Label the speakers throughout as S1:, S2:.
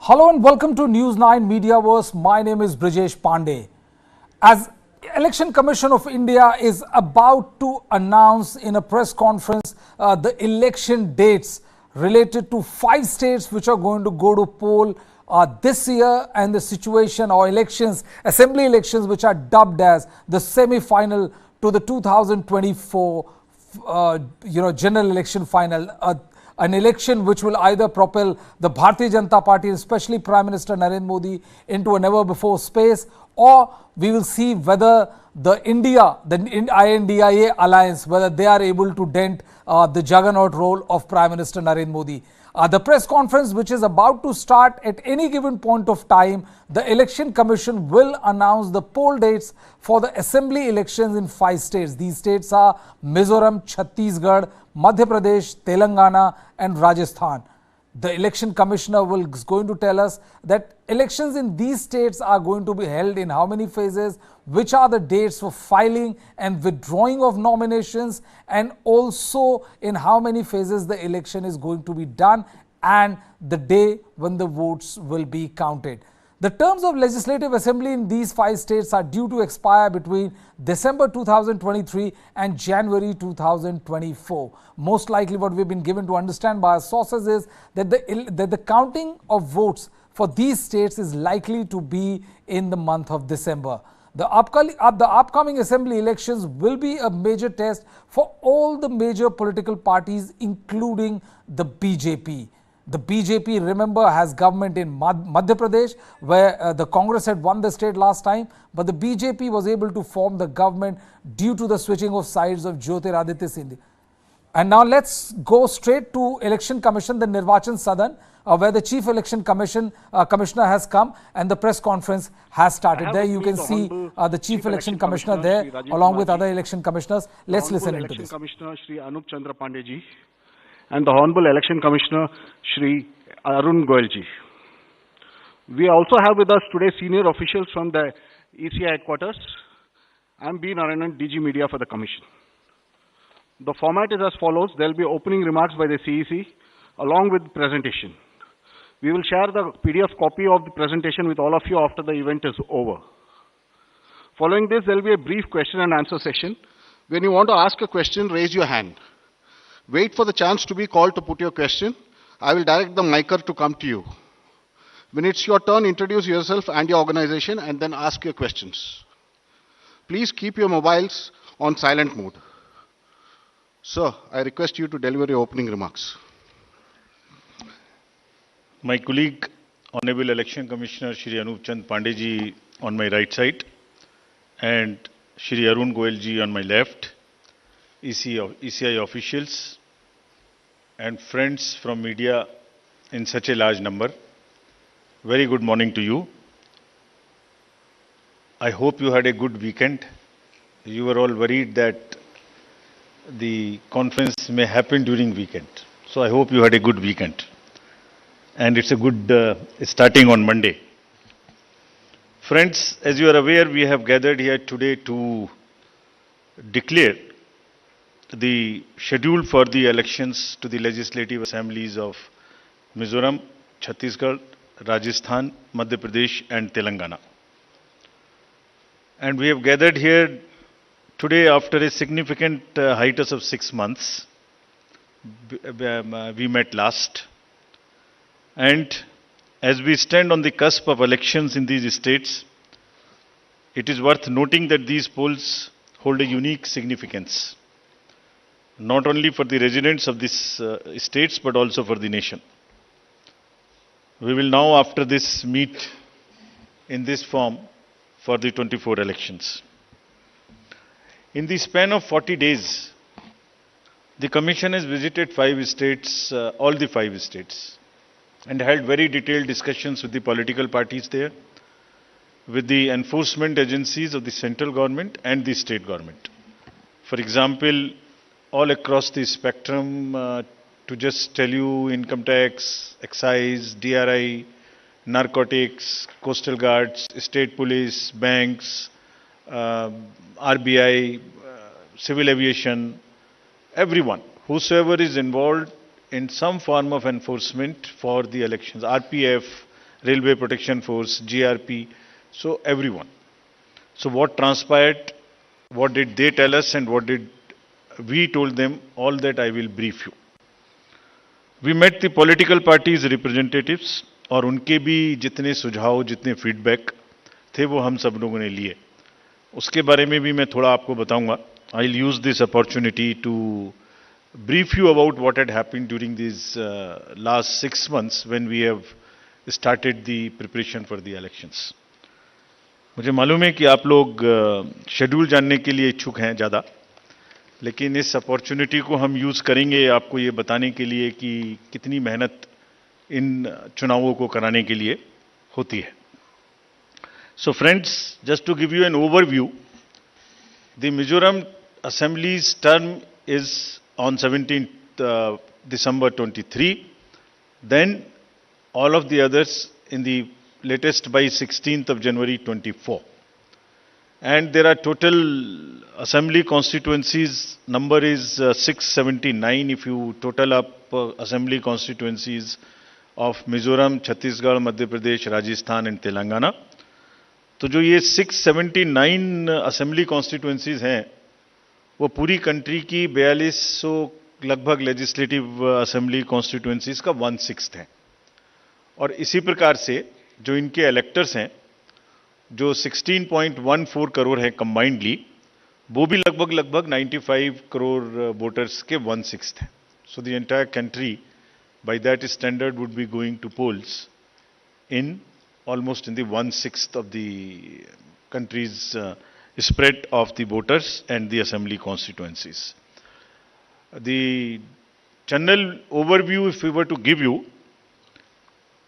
S1: Hello and welcome to News9 Mediaverse. My name is Brijesh Pandey. As Election Commission of India is about to announce in a press conference the election dates related to 5 states which are going to go to poll this year, and the situation or elections, assembly elections, which are dubbed as the semi-final to the 2024 general election final. An election which will either propel the Bharatiya Janata Party, especially Prime Minister Narendra Modi, into a never-before space, or we will see whether the INDIA alliance, whether they are able to dent the juggernaut role of Prime Minister Narendra Modi. The press conference, which is about to start at any given point of time, the Election Commission will announce the poll dates for the assembly elections in 5 states. These states are Mizoram, Chhattisgarh, Madhya Pradesh, Telangana and Rajasthan. The election commissioner is going to tell us that elections in these states are going to be held in how many phases, which are the dates for filing and withdrawing of nominations, and also in how many phases the election is going to be done and the day when the votes will be counted. The terms of legislative assembly in these 5 states are due to expire between December 2023 and January 2024. Most likely what we've been given to understand by our sources is that the counting of votes for these states is likely to be in the month of December. The upcoming assembly elections will be a major test for all the major political parties, including the BJP. The BJP, remember, has government in Madhya Pradesh, where the Congress had won the state last time, but the BJP was able to form the government due to the switching of sides of Jyotiraditya Scindia. And now let's go straight to Election Commission, the Nirvachan Sadan, where the Chief Election Commissioner has come and the press conference has started. There you can see the Chief Election Commissioner there, along with other election commissioners. Let's listen into this.
S2: Commissioner Shri Anup Chandra Pandey ji, and the Honorable Election Commissioner Shri Arun Goyal ji. We also have with us today senior officials from the ECI headquarters. I am B. Narayanan, DG Media for the Commission. The format is as follows. There will be opening remarks by the CEC along with presentation. We will share the PDF copy of the presentation with all of you after the event is over. Following this, there will be a brief question and answer session. When you want to ask a question, raise your hand. Wait for the chance to be called to put your question. I will direct the micer to come to you. When it's your turn, introduce yourself and your organization and then ask your questions. Please keep your mobiles on silent mode. Sir, I request you to deliver your opening remarks.
S3: My colleague, Honorable Election Commissioner Shri Anup Chandra Pandey ji on my right side and Shri Arun Goyal ji on my left, ECI officials and friends from media in such a large number. Very good morning to you. I hope you had a good weekend. You were all worried that the conference may happen during weekend. So I hope you had a good weekend. And it's a good starting on Monday. Friends, as you are aware, we have gathered here today to declare the schedule for the elections to the legislative assemblies of Mizoram, Chhattisgarh, Rajasthan, Madhya Pradesh and Telangana. And we have gathered here today after a significant hiatus of 6 months. We met last. And as we stand on the cusp of elections in these states, it is worth noting that these polls hold a unique significance, not only for the residents of these states, but also for the nation. We will now, after this, meet in this form for the 24 elections. In the span of 40 days, the Commission has visited 5 states, all the 5 states, and held very detailed discussions with the political parties there, with the enforcement agencies of the central government and the state government. For example, all across the spectrum, to just tell you, income tax, excise, DRI, narcotics, coastal guards, state police, banks, RBI, civil aviation, everyone, whosoever is involved in some form of enforcement for the elections, RPF, Railway Protection Force, GRP, so everyone. So what transpired, what did they tell us and what did we told them, all that I will brief you. We met the political parties representatives और उनके भी जितने सुझाव जितने feedback थे वो हम सब लोगों ने लिए. उसके बारे में भी मैं थोड़ा आपको बताऊंगा. I'll use this opportunity to brief you about what had happened during these last 6 months when we have started the preparation for the elections. मुझे मालूम है कि आप लोग शेड्यूल जानने के लिए इच्छुक हैं ज़्यादा, लेकिन इस अपॉर्चुनिटी को हम यूज़ करेंगे आपको ये बताने के लिए कि कितनी मेहनत इन चुनावों को कराने के लिए होती है. So friends, just to give you an overview, the Mizoram Assembly's term is on 17th December 23, then all of the others in the latest by 16th of January 24. And there are total assembly constituencies, number is 679 if you total up assembly constituencies of Mizoram, Chhattisgarh, Madhya Pradesh, Rajasthan and Telangana. तो जो ये 679 assembly constituencies हैं वो पूरी country की 4200 लगभग legislative assembly constituencies का 1/6 है. और इसी प्रकार से जो इनके इलेक्टर्स हैं जो 16.14 करोड़ हैं कंबाइंडली, वो भी लगभग 95 करोड़ वोटर्स के 1/6 हैं. So the entire country by that standard would be going to polls in almost in the 1/6 of the country's spread of the voters and the assembly constituencies. The general overview, if we were to give you,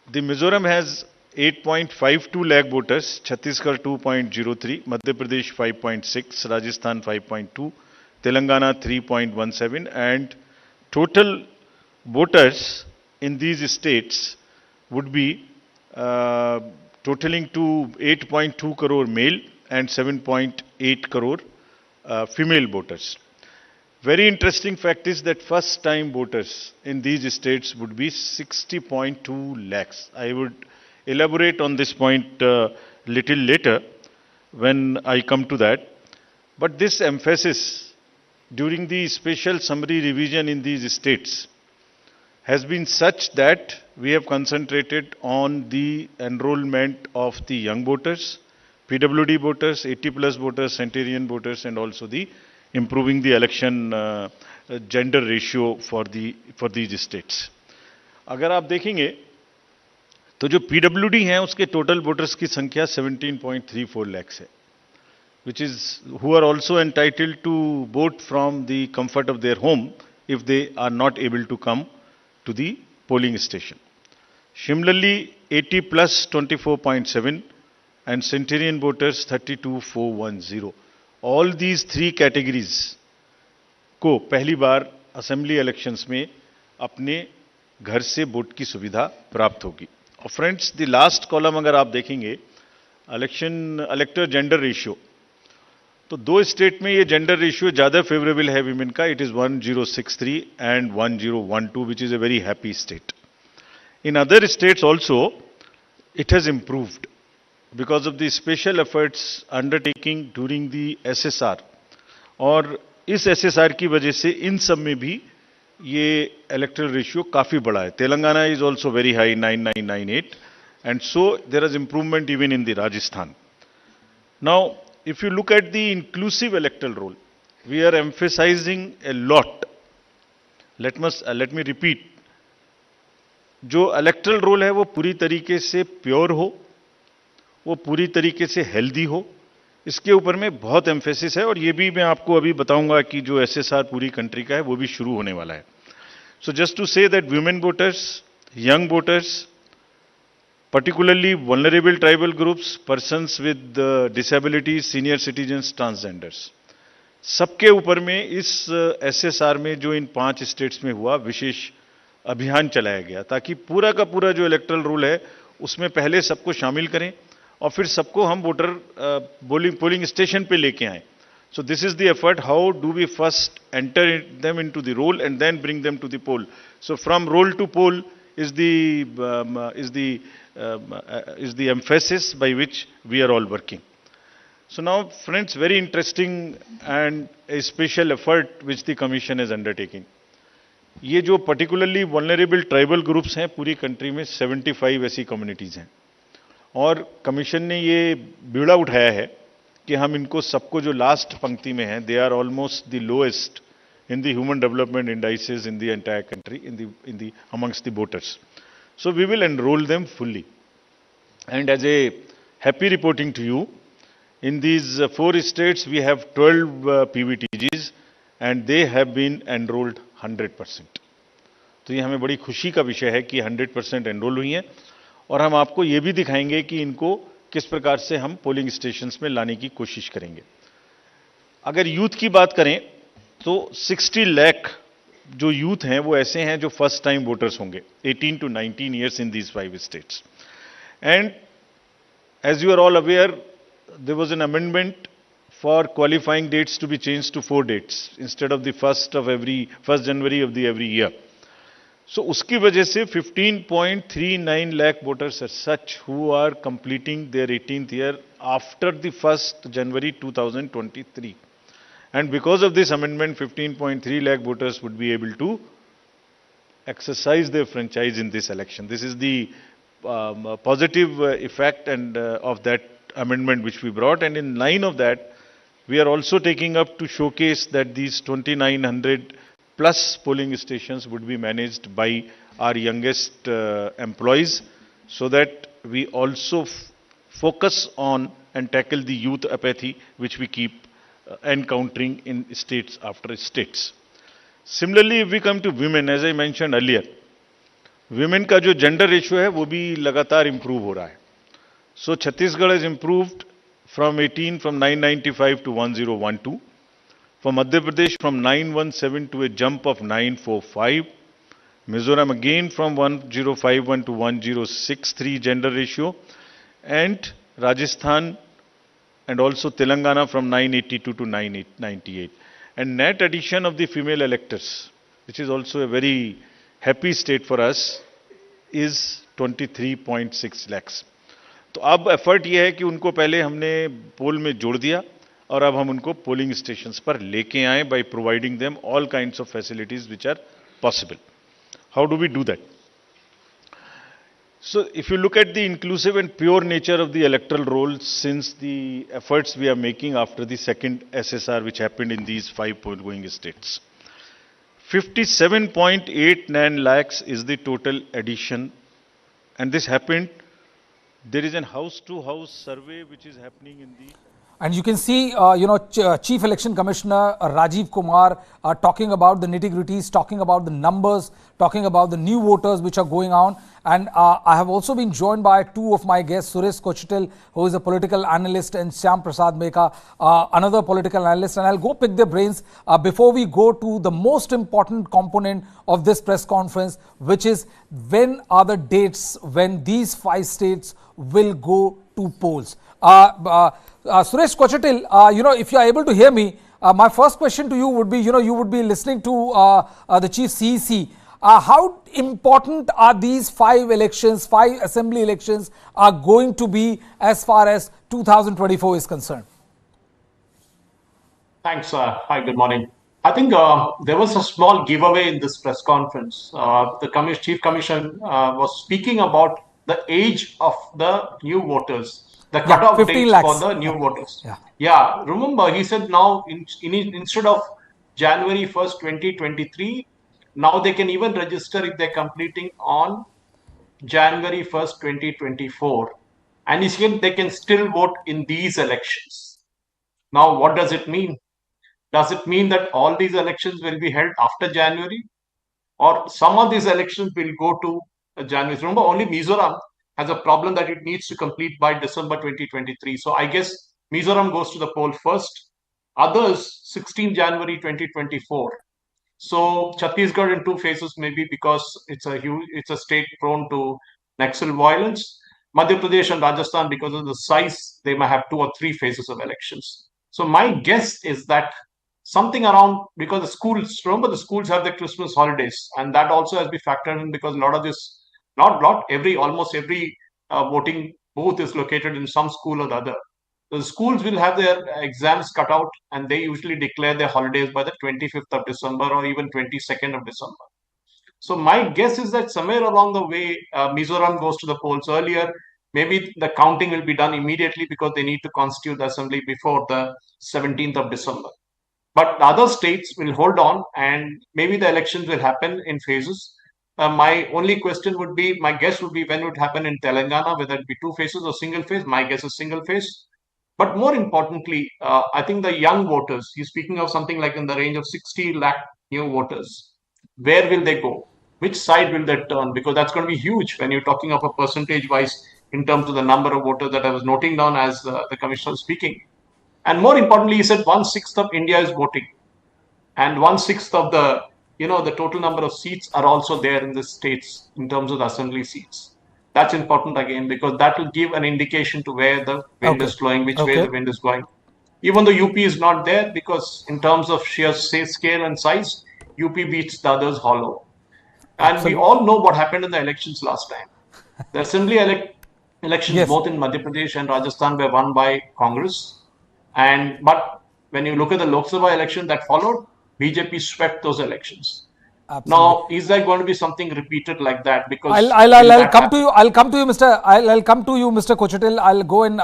S3: the Mizoram has 8.52 lakh voters, Chhattisgarh 2.03, Madhya Pradesh 5.6, Rajasthan 5.2, Telangana 3.17, and total voters in these states would be totaling to 8.2 crore male and 7.8 crore female voters. Very interesting fact is that first time voters in these states would be 60.2 lakhs. I would elaborate on this point little later when I come to that. But this emphasis during the special summary revision in these states has been such that we have concentrated on the enrollment of the young voters, PWD voters, 80 plus voters, centenarian voters, and also the improving the election gender ratio for these states. अगर आप देखेंगे तो जो PWD हैं उसके total voters की संख्या 17.34 lakhs है, which is who are also entitled to vote from the comfort of their home if they are not able to come to the polling station. Similarly, 80 plus 24.7 and centenarian voters 32,410. All these three categories को पहली बार assembly elections में अपने घर से vote की सुविधा प्राप्त होगी. और फ्रेंड्स, द लास्ट कॉलम अगर आप देखेंगे इलेक्टर जेंडर रेशियो, तो दो स्टेट में ये जेंडर रेशियो ज्यादा फेवरेबल है विमेन का. It is 1063 and 1012, which is a very happy state. In other states also it has improved because of the special efforts undertaking during the SSR. और इस SSR की वजह से इन सब में भी ये इलेक्टरल रेशियो काफी बड़ा है. Telangana is also very high 9998, and so there is improvement even in the Rajasthan. Now if you look at the inclusive electoral roll, we are emphasizing a lot. Let me repeat. जो electoral roll है वो पूरी तरीके से pure हो, वो पूरी तरीके से हेल्दी हो, इसके ऊपर में बहुत एम्फेसिस है. और ये भी मैं आपको अभी बताऊंगा कि जो एसएसआर पूरी कंट्री का है वो भी शुरू होने वाला है. So just to say that women voters, young voters, particularly vulnerable tribal groups, persons with disabilities, senior citizens, transgenders, सबके ऊपर में इस एसएसआर में जो इन 5 स्टेट्स में हुआ विशेष अभियान चलाया गया ताकि पूरा का पूरा जो इलेक्टरल रूल है उसमें पहले सबको शामिल करें और फिर सबको हम वोटर पोलिंग स्टेशन पे लेके आए. So this is the effort. How do we first enter them into the roll and then bring them to the poll? So from roll to poll is the emphasis by which we are all working. So now, friends, very interesting and a special effort which the Commission is undertaking. ये जो particularly vulnerable tribal groups हैं पूरी country में 75 ऐसी communities हैं और Commission ने ये बीड़ा उठाया है कि हम इनको सबको जो last पंक्ति में हैं, they are almost the lowest in the human development indices in the entire country, in the amongst the voters. So we will enroll them fully. And as a happy reporting to you, in these 4 states we have 12 PVTGs and they have been enrolled 100%. तो ये हमें बड़ी खुशी का विषय है कि 100% enrol हुई हैं और हम आपको ये भी दिखाएंगे कि इनको किस प्रकार से हम पोलिंग स्टेशंस में लाने की कोशिश करेंगे. अगर यूथ की बात करें तो 60 लाख जो यूथ हैं वो ऐसे हैं जो फर्स्ट टाइम वोटर्स होंगे 18 to 19 years in these 5 states. And as you are all aware, there was an amendment for qualifying dates to be changed to 4 dates instead of the 1st January of the every year. So uski wajah se 15.39 lakh voters are such who are completing their 18th year after the 1st January 2023. And because of this amendment, 15.3 lakh voters would be able to exercise their franchise in this election. This is the positive effect and of that amendment which we brought, and in line of that we are also taking up to showcase that these 2900 plus polling stations would be managed by our youngest employees, so that we also focus on and tackle the youth apathy which we keep encountering in states after states. Similarly, if we come to women, as I mentioned earlier, women का जो gender ratio है वो भी लगातार improve हो रहा है. So Chhattisgarh has improved from 995 to 1012. For Madhya Pradesh from 917 to a jump of 945. Mizoram again from 1051 to 1063 gender ratio. And Rajasthan and also Telangana from 982 to 998. And net addition of the female electors, which is also a very happy state for us, is 23.6 lakhs. तो अब effort ये है कि उनको पहले हमने पोल में जोड़ दिया और अब हम उनको पोलिंग स्टेशंस पर लेके आए by providing them all kinds of facilities which are possible. How do we do that? So if you look at the inclusive and pure nature of the electoral roll, since the efforts we are making after the second SSR which happened in these 5 going states, 57.89 lakhs is the total addition, and this happened. There is an house-to-house survey which is happening in the...
S1: And you can see, Chief Election Commissioner Rajiv Kumar talking about the nitty-gritties, talking about the numbers, talking about the new voters which are going on. And I have also been joined by 2 of my guests, Suresh Kochitil, who is a political analyst, and Shyam Prasad Meka, another political analyst. And I'll go pick their brains before we go to the most important component of this press conference, which is when are the dates when these 5 states will go to polls. Suresh Kochitil, if you are able to hear me, my first question to you would be, you would be listening to the Chief CEC. How important are these 5 elections, 5 assembly elections are going to be as far as 2024 is concerned?
S4: Thanks. Hi, good morning. I think there was a small giveaway in this press conference. The Chief Commission was speaking about the age of the new voters. The cutoff dates for the new voters. Yeah. Remember, he said now instead of January 1st, 2023, now they can even register if they're completing on January 1st, 2024. And he said they can still vote in these elections. Now, what does it mean? Does it mean that all these elections will be held after January? Or some of these elections will go to January? Remember, only Mizoram has a problem that it needs to complete by December 2023. So I guess Mizoram goes to the poll first. Others, 16 January 2024. So Chhattisgarh in 2 phases, maybe because it's a state prone to Naxal violence. Madhya Pradesh and Rajasthan, because of the size, they might have 2 or 3 phases of elections. So my guess is that something around, because the schools, remember the schools have their Christmas holidays, and that also has to be factored in because a lot of this, almost every voting booth is located in some school or the other. The schools will have their exams cut out, and they usually declare their holidays by the 25th of December or even 22nd of December. So my guess is that somewhere along the way, Mizoram goes to the polls earlier. Maybe the counting will be done immediately because they need to constitute the assembly before the 17th of December. But the other states will hold on, and maybe the elections will happen in phases. My only question would be, my guess would be when it would happen in Telangana, whether it be two phases or single phase. My guess is single phase. But more importantly, I think the young voters, he's speaking of something like in the range of 60 lakh new voters. Where will they go? Which side will they turn? Because that's going to be huge when you're talking of a percentage wise in terms of the number of voters that I was noting down as the commissioner was speaking. And more importantly, he said 1/6 of India is voting, and 1/6 of the total number of seats are also there in the states in terms of the assembly seats. That's important again because that will give an indication to where the wind is flowing, which way the wind is going. Even though UP is not there, because in terms of sheer scale and size, UP beats the others hollow. And we all know what happened in the elections last time. The assembly elections both in Madhya Pradesh and Rajasthan were won by Congress. But when you look at the Lok Sabha election that followed, BJP swept those elections. Now, is there going to be something repeated like that? Because
S1: I'll come to you. I'll come to you, Mr. Kochetil. I'll go and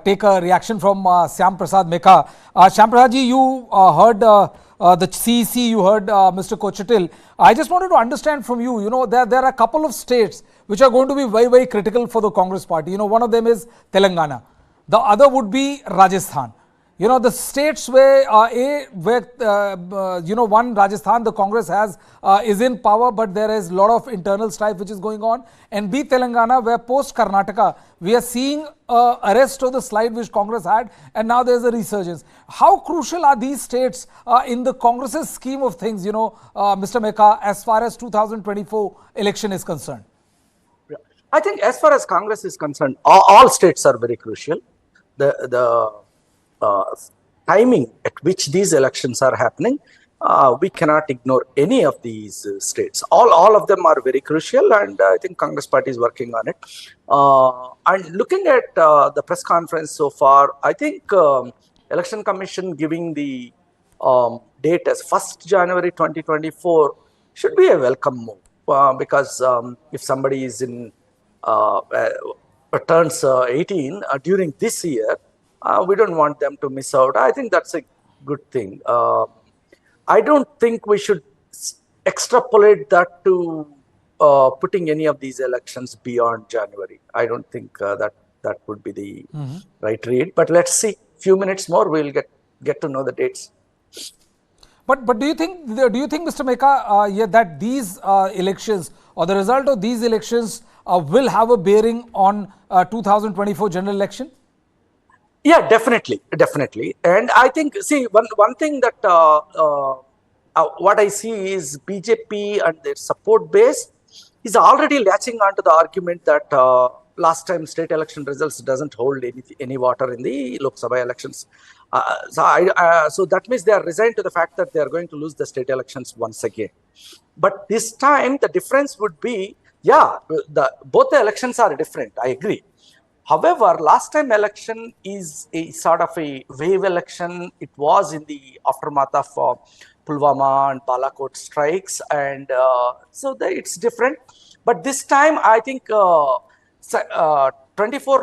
S1: take a reaction from Syam Prasad Meka. Syam Prasad ji, you heard the CEC, you heard Mr. Kochetil. I just wanted to understand from you. You know, there are a couple of states which are going to be very, very critical for the Congress party. You know, one of them is Telangana. The other would be Rajasthan. You know, the states where one, Rajasthan, the Congress is in power, but there is a lot of internal strife which is going on. And B, Telangana, where post Karnataka, we are seeing arrest of the slide which Congress had, and now there's a resurgence. How crucial are these states in the Congress's scheme of things, Mr. Meka, as far as 2024 election is concerned?
S5: I think as far as Congress is concerned, all states are very crucial. The timing at which these elections are happening, we cannot ignore any of these states. All of them are very crucial, and I think Congress party is working on it. And looking at the press conference so far, I think Election Commission giving the date as 1st January 2024 should be a welcome move, because if somebody is in turns 18 during this year, we don't want them to miss out. I think that's a good thing. I don't think we should extrapolate that to putting any of these elections beyond January. I don't think that would be the right read. But let's see. Few minutes more, we'll get to know the dates.
S1: But do you think, Mr. Meka, that these elections or the result of these elections will have a bearing on 2024 general election?
S5: Yeah, definitely. And I think, see, one thing that what I see is BJP and their support base is already latching onto the argument that last time state election results doesn't hold any water in the Lok Sabha elections. So that means they are resigned to the fact that they are going to lose the state elections once again. But this time the difference would be, both the elections are different. I agree. However, last time election is a sort of a wave election. It was in the aftermath of Pulwama and Balakot strikes, and so it's different. But this time, I think 24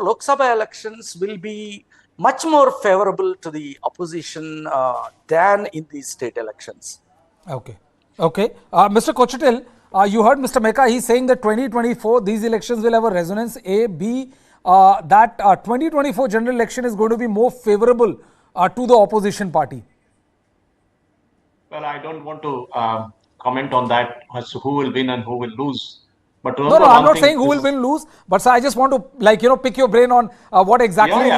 S5: Lok Sabha elections will be much more favorable to the opposition than in these state elections.
S1: Okay. Mr. Kochetil, you heard Mr. Meka. He's saying that 2024, these elections will have a resonance. A, B, that 2024 general election is going to be more favorable to the opposition party.
S4: Well, I don't want to comment on that as to who will win and who will lose. But
S1: no, I'm not saying who will win, lose. But sir, I just want to, pick your brain on what exactly.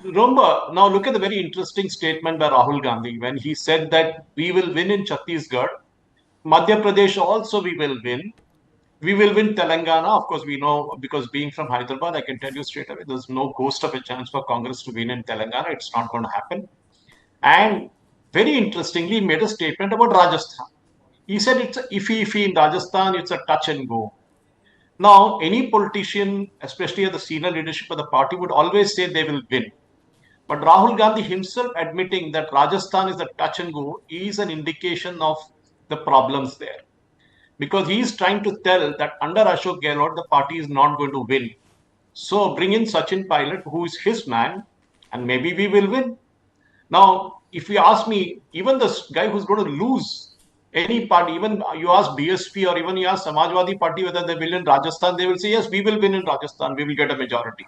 S4: Remember, now look at the very interesting statement by Rahul Gandhi when he said that we will win in Chhattisgarh, Madhya Pradesh also we will win. We will win Telangana. Of course, we know, because being from Hyderabad, I can tell you straight away, there's no ghost of a chance for Congress to win in Telangana. It's not going to happen. And very interestingly, he made a statement about Rajasthan. He said it's a iffy in Rajasthan, it's a touch and go. Now, any politician, especially at the senior leadership of the party, would always say they will win. But Rahul Gandhi himself admitting that Rajasthan is a touch and go is an indication of the problems there. Because he is trying to tell that under Ashok Gehlot, the party is not going to win. So bring in Sachin Pilot, who is his man, and maybe we will win. Now, if you ask me, even the guy who's going to lose any party, even you ask BSP or even you ask Samajwadi Party whether they will in Rajasthan, they will say, yes, we will win in Rajasthan, we will get a majority.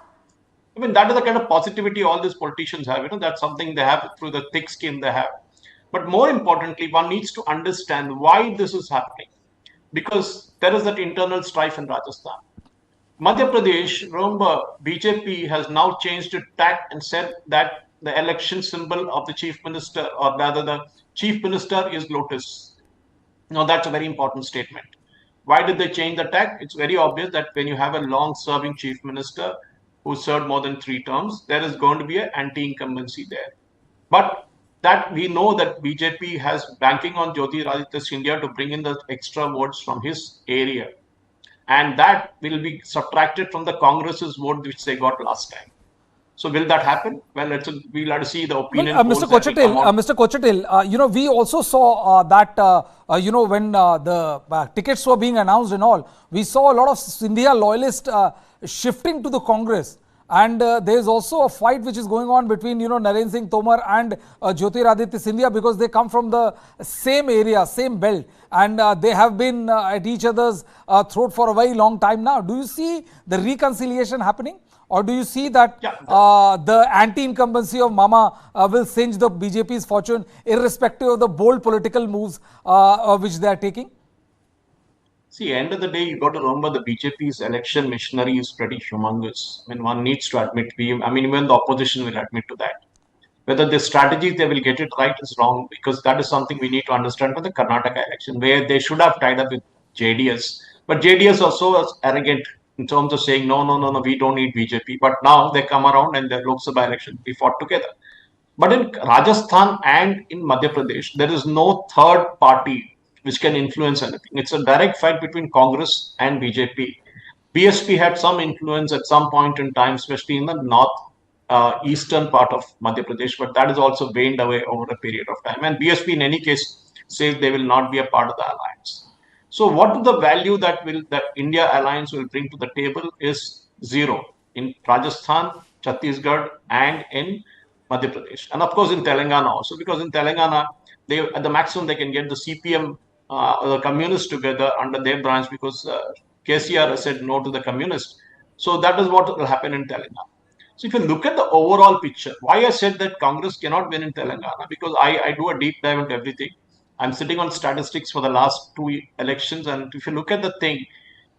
S4: I mean, that is the kind of positivity all these politicians have. That's something they have through the thick skin they have. But more importantly, one needs to understand why this is happening. Because there is that internal strife in Rajasthan. Madhya Pradesh, remember, BJP has now changed its tack and said that the election symbol of the chief minister, or rather the chief minister, is lotus. Now, that's a very important statement. Why did they change the tack? It's very obvious that when you have a long-serving chief minister who served more than 3 terms, there is going to be an anti-incumbency there. But that we know that BJP has banking on Jyotiraditya Scindia to bring in the extra votes from his area. And that will be subtracted from the Congress's vote which they got last time. So will that happen? Well, we'll have to see the opinion
S1: Well,
S4: polls
S1: Mr.
S4: that will come
S1: Kochatil,
S4: out.
S1: Mr. Kochatil, we also saw that, when the tickets were being announced and all, we saw a lot of Scindia loyalists shifting to the Congress. And there is also a fight which is going on between, Narendra Singh Tomar and Jyotiraditya Scindia, because they come from the same area, same belt. And they have been at each other's throat for a very long time now. Do you see the reconciliation happening? Or do you see that the anti-incumbency of Mama will singe the BJP's fortune, irrespective of the bold political moves which they are taking?
S4: See, end of the day, you got to remember the BJP's election machinery is pretty humongous. I mean, one needs to admit, even the opposition will admit to that. Whether the strategies they will get it right is wrong, because that is something we need to understand for the Karnataka election, where they should have tied up with JDS. But JDS also was arrogant in terms of saying, no, we don't need BJP. But now they come around and the Lok Sabha election, we fought together. But in Rajasthan and in Madhya Pradesh, there is no third party which can influence anything. It's a direct fight between Congress and BJP. BSP had some influence at some point in time, especially in the north eastern part of Madhya Pradesh, but that is also waned away over a period of time. And BSP, in any case, says they will not be a part of the alliance. So, what the value that the India alliance will bring to the table is zero in Rajasthan, Chhattisgarh, and in Madhya Pradesh, and of course in Telangana also, because in Telangana, they at the maximum they can get the CPM, the communists together under their branch, because KCR has said no to the communists. So that is what will happen in Telangana. So if you look at the overall picture, why I said that Congress cannot win in Telangana, because I do a deep dive into everything. I'm sitting on statistics for the last 2 elections, and if you look at the thing,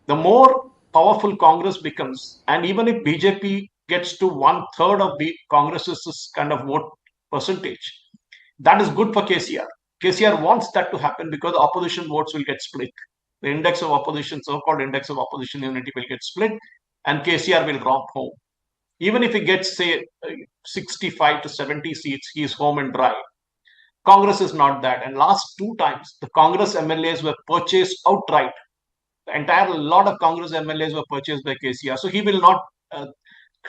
S4: the more powerful Congress becomes, and even if BJP gets to 1/3 of the Congress's kind of vote percentage, that is good for KCR. KCR wants that to happen because opposition votes will get split. The index of opposition, so-called index of opposition unity, will get split, and KCR will romp home. Even if he gets, say, 65 to 70 seats, he is home and dry. Congress is not that. And last 2 times, the Congress MLAs were purchased outright. The entire lot of Congress MLAs were purchased by KCR. So he will not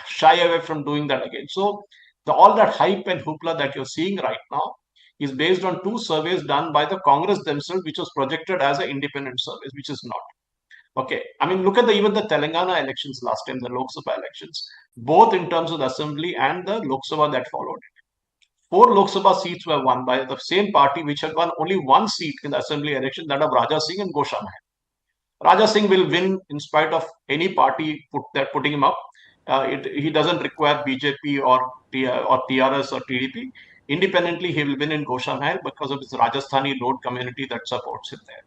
S4: shy away from doing that again. So all that hype and hoopla that you're seeing right now is based on 2 surveys done by the Congress themselves, which was projected as an independent survey, which is not. Okay, I mean, look at even the Telangana elections last time, the Lok Sabha elections, both in terms of the assembly and the Lok Sabha that followed. 4 Lok Sabha seats were won by the same party which had won only 1 seat in the assembly election, that of Raja Singh and Gosha Mahal. Raja Singh will win in spite of any party putting him up. He doesn't require BJP or TRS or TDP. Independently, he will win in Gosha Mahal because of his Rajasthani road community that supports him there.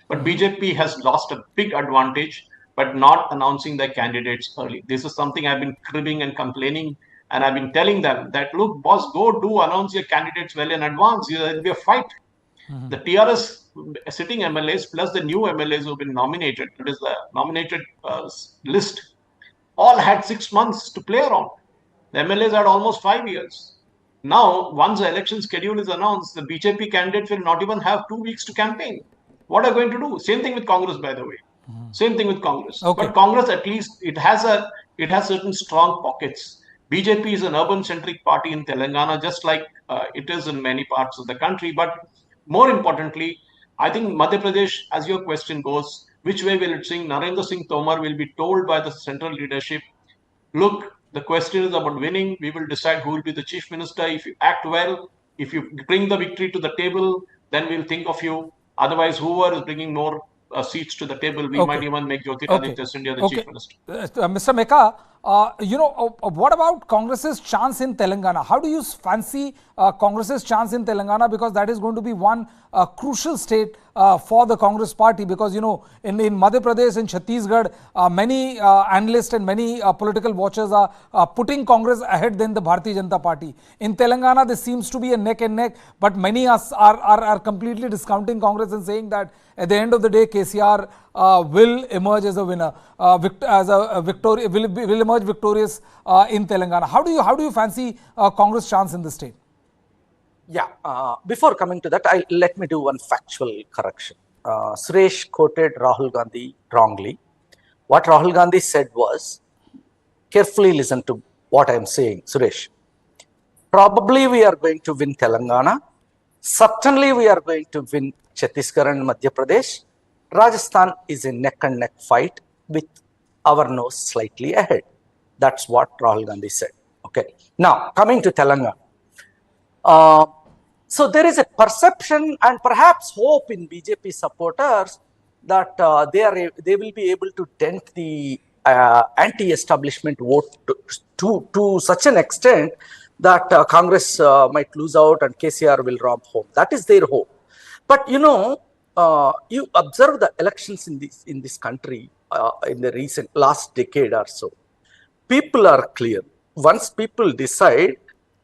S4: But BJP has lost a big advantage by not announcing their candidates early. This is something I've been cribbing and complaining, and I've been telling them that, look, boss, do announce your candidates well in advance. There will be a fight. The TRS sitting MLAs plus the new MLAs who have been nominated, it is the nominated list, all had 6 months to play around. The MLAs had almost 5 years. Now, once the election schedule is announced, the BJP candidates will not even have 2 weeks to campaign. What are they going to do? Same thing with Congress, by the way. Same thing with Congress.
S1: Okay.
S4: But Congress, at least, it has certain strong pockets. BJP is an urban-centric party in Telangana, just like it is in many parts of the country. But more importantly, I think Madhya Pradesh, as your question goes, which way will it swing? Narendra Singh Tomar will be told by the central leadership, look, the question is about winning. We will decide who will be the chief minister. If you act well, if you bring the victory to the table, then we'll think of you. Otherwise, whoever is bringing more seats to the table, we might
S1: Okay.
S4: even make
S1: Okay.
S4: Jyotiraditya Scindia the
S1: Okay.
S4: chief minister.
S1: Mr. Meka, what about Congress's chance in Telangana? How do you fancy Congress's chance in Telangana? Because that is going to be one crucial state for the Congress party. Because, in Madhya Pradesh and Chhattisgarh, many analysts and many political watchers are putting Congress ahead than the Bharatiya Janata Party. In Telangana, there seems to be a neck and neck, but many are completely discounting Congress and saying that at the end of the day, KCR will emerge as a winner, will emerge victorious in Telangana. How do you fancy Congress' chance in the state?
S5: Yeah, before coming to that, let me do one factual correction. Suresh quoted Rahul Gandhi wrongly. What Rahul Gandhi said was, carefully listen to what I am saying, Suresh. Probably we are going to win Telangana. Certainly we are going to win Chhattisgarh and Madhya Pradesh. Rajasthan is a neck and neck fight with our nose slightly ahead. That's what Rahul Gandhi said. Okay. Now, coming to Telangana. So there is a perception and perhaps hope in BJP supporters that they will be able to dent the anti-establishment vote to such an extent that Congress might lose out and KCR will romp home. That is their hope. But you observe the elections in this country in the last decade or so. People are clear. Once people decide,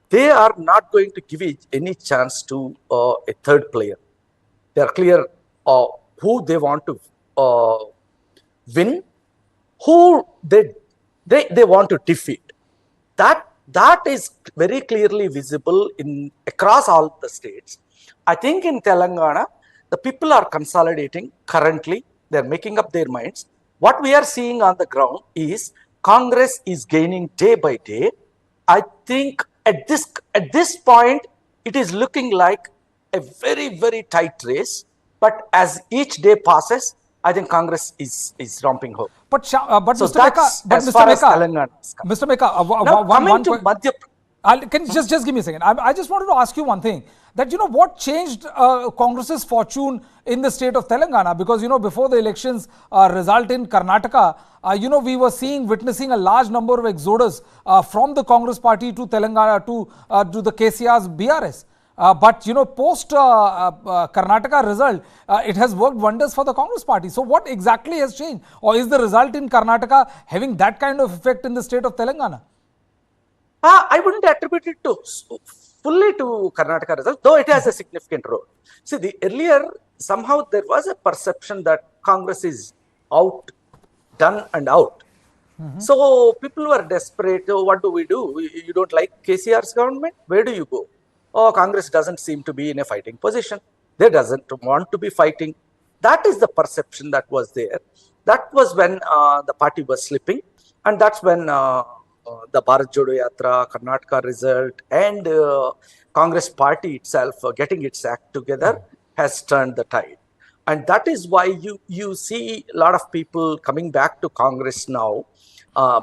S5: they are not going to give any chance to a third player. They are clear who they want to win, who they want to defeat. That is very clearly visible across all the states. I think in Telangana, the people are consolidating currently. They're making up their minds. What we are seeing on the ground is Congress is gaining day by day. I think at this point, it is looking like a very, very tight race. But as each day passes, I think Congress is romping home.
S1: But
S5: So
S1: Mr. Meka,
S5: as far as Telangana is concerned.
S1: Mr. Meka,
S5: Now, coming to Madhya
S1: can you just give me a second? I just wanted to ask you one thing. That, what changed Congress's fortune in the state of Telangana? Because, before the elections result in Karnataka, we were witnessing a large number of exodus from the Congress party to Telangana, to the KCR's BRS. But, post Karnataka result, it has worked wonders for the Congress party. So what exactly has changed? Or is the result in Karnataka having that kind of effect in the state of Telangana?
S5: I wouldn't attribute it fully to Karnataka result, though it has a significant role. See, earlier, somehow there was a perception that Congress is out, done and out. So people were desperate. Oh, what do we do? You don't like KCR's government? Where do you go? Oh, Congress doesn't seem to be in a fighting position. They doesn't want to be fighting. That is the perception that was there. That was when the party was slipping, and that's when the Bharat Jodo Yatra, Karnataka result, and Congress party itself getting its act together has turned the tide. And that is why you see a lot of people coming back to Congress now,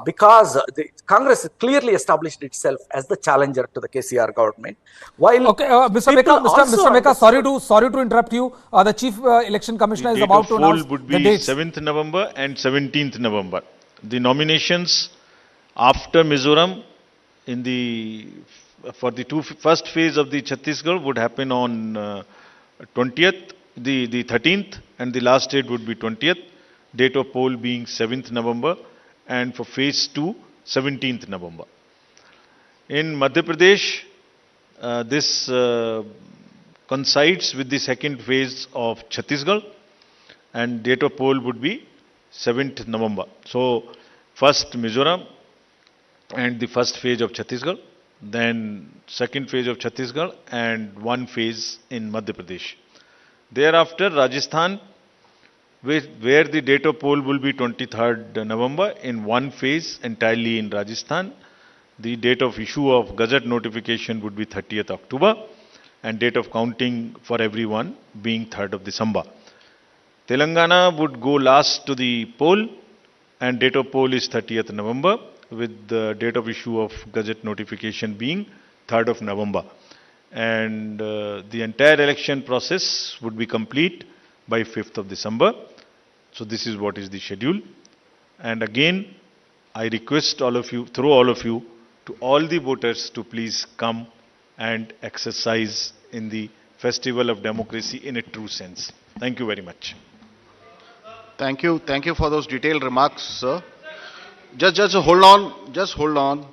S5: because Congress clearly established itself as the challenger to the KCR government. While
S1: Mr. Meka, sorry to interrupt you. The Chief Election Commissioner is about to announce
S3: would
S1: the
S3: be
S1: dates.
S3: 7th November and 17th November. The nominations after Mizoram for the first phase of the Chhattisgarh would happen on 20th, the 13th, and the last date would be 20th. Date of poll being 7th November, and for phase 2, 17th November. In Madhya Pradesh, this coincides with the second phase of Chhattisgarh, and date of poll would be 7th November. So, first Mizoram and the first phase of Chhattisgarh, then second phase of Chhattisgarh, and one phase in Madhya Pradesh. Thereafter, Rajasthan, where the date of poll will be 23rd November in one phase entirely in Rajasthan. The date of issue of Gazette notification would be 30th October and date of counting for everyone being 3rd of December. Telangana would go last to the poll and date of poll is 30th November with the date of issue of Gazette notification being 3rd of November. And the entire election process would be complete by 5th of December. So this is what is the schedule. And again, I request all of you, through all of you, to all the voters to please come and exercise in the festival of democracy in a true sense. Thank you very much.
S2: Thank you. Thank you for those detailed remarks, sir. Just hold on. Just hold on.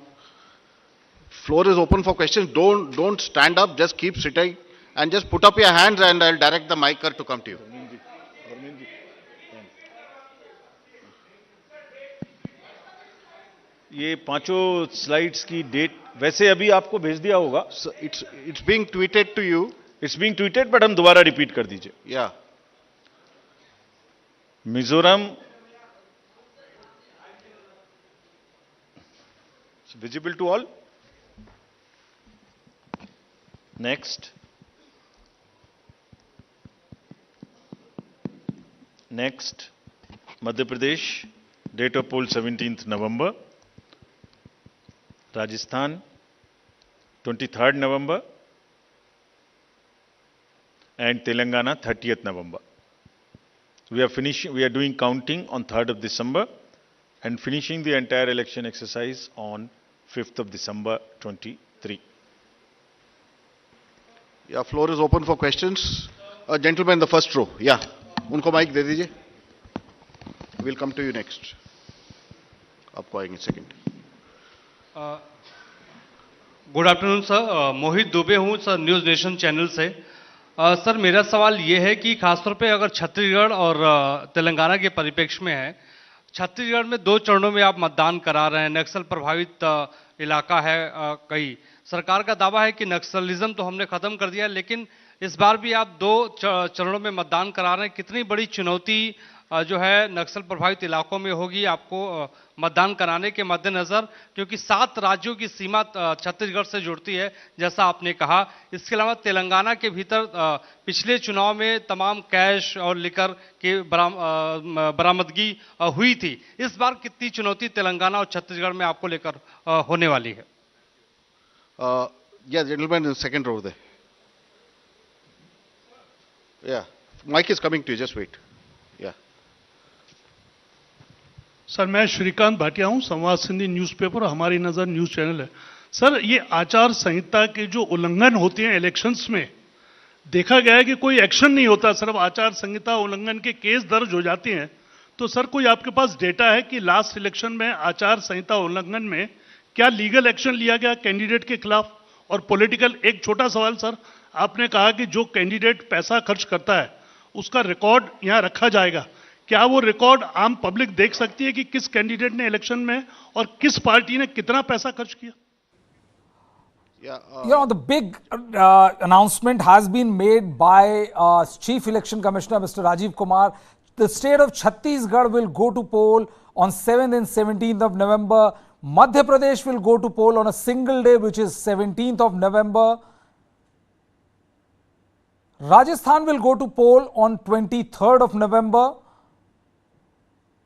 S2: Floor is open for questions. Don't stand up. Just keep sitting and just put up your hands and I'll direct the mic to come to you.
S3: ये पांचों slides की date वैसे अभी आपको भेज दिया होगा.
S2: It's being tweeted to you.
S3: It's being tweeted, but हम दोबारा रिपीट कर दीजिए.
S2: Yeah.
S3: Mizoram, it's visible to all. Next. Next, Madhya Pradesh, date of poll 17th November. Rajasthan, 23rd November. And Telangana, 30th November. We are doing counting on 3rd of December and finishing the entire election exercise on 5th of December 23.
S2: Yeah, floor is open for questions. A gentleman in the first row. Yeah. Unko mic de dijiye. We'll come to you next. Aapko aayenge second.
S6: Good afternoon sir, Mohit Dube हूँ sir, news nation channel से. Sir मेरा सवाल ये है कि खासतौर पे अगर छत्तीसगढ़ और तेलंगाना के परिप्रेक्ष्य में है, छत्तीसगढ़ में 2 चरणों में आप मतदान करा रहे हैं, नक्सल प्रभावित इलाका है कई. सरकार का दावा है कि नक्सलिज्म तो हमने खत्म कर दिया, लेकिन इस बार भी आप 2 चरणों में मतदान करा रहे हैं. कितनी बड़ी चुनौती जो है नक्सल प्रभावित इलाकों में होगी आपको मतदान कराने के मद्देनजर, क्योंकि 7 राज्यों की सीमा छत्तीसगढ़ से जुड़ती है जैसा आपने कहा. इसके अलावा तेलंगाना के भीतर पिछले चुनाव में तमाम कैश और लिकर की बरामदगी हुई थी. इस बार कितनी चुनौती तेलंगाना और छत्तीसगढ़ में आपको लेकर होने वाली है?
S2: Yeah, gentleman in the second row there. Yeah, mic is coming to you, just wait. Yeah.
S7: Sir मैं श्रीकांत भाटिया हूं, संवाद सिंधी न्यूज़पेपर, हमारी नज़र न्यूज़ चैनल है. सर ये आचार संहिता के जो उल्लंघन होते हैं इलेक्शंस में, देखा गया है कि कोई एक्शन नहीं होता, सिर्फ आचार संहिता उल्लंघन के केस दर्ज हो जाते हैं. तो सर कोई आपके पास डेटा है कि लास्ट इलेक्शन में आचार संहिता उल्लंघन में क्या लीगल एक्शन लिया गया कैंडिडेट के खिलाफ? और पॉलिटिकल, एक छोटा सवाल सर, आपने कहा कि जो कैंडिडेट पैसा खर्च करता है उसका रिकॉर्ड यहाँ रखा जाएगा. क्या वो रिकॉर्ड आम पब्लिक देख सकती है कि किस कैंडिडेट ने इलेक्शन में और किस पार्टी ने कितना पैसा खर्च किया?
S1: The big announcement has been made by Chief Election Commissioner Mr. Rajiv Kumar. The state of Chhattisgarh will go to poll on 7th and 17th of November. Madhya Pradesh will go to poll on a single day, which is 17th of November. Rajasthan will go to poll on 23rd of November.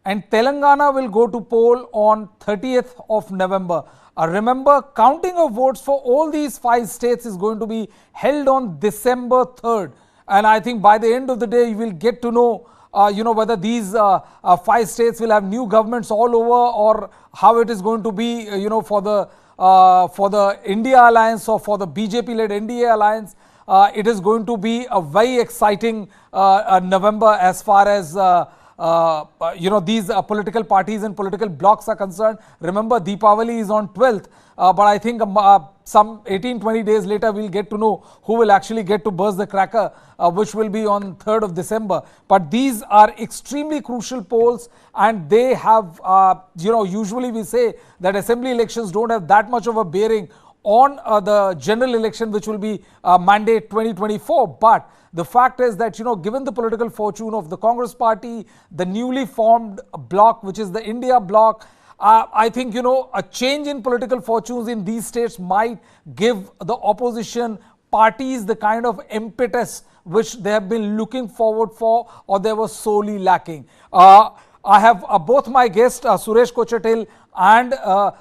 S1: And Telangana will go to poll on 30th of November. Remember, counting of votes for all these 5 states is going to be held on December 3rd. And I think by the end of the day, you will get to know, whether these 5 states will have new governments all over, or how it is going to be, for the India Alliance or for the BJP-led NDA Alliance. It is going to be a very exciting November as far as these political parties and political blocs are concerned. Remember, Deepavali is on 12th, but I think some 18-20 days later we'll get to know who will actually get to burst the cracker, which will be on 3rd of December. But these are extremely crucial polls, and they have, usually we say that assembly elections don't have that much of a bearing on the general election, which will be mandate 2024. But the fact is that, given the political fortune of the Congress party, the newly formed bloc, which is the India bloc, I think, a change in political fortunes in these states might give the opposition parties the kind of impetus which they have been looking forward for, or they were sorely lacking. I have both my guests, Suresh Kochatil and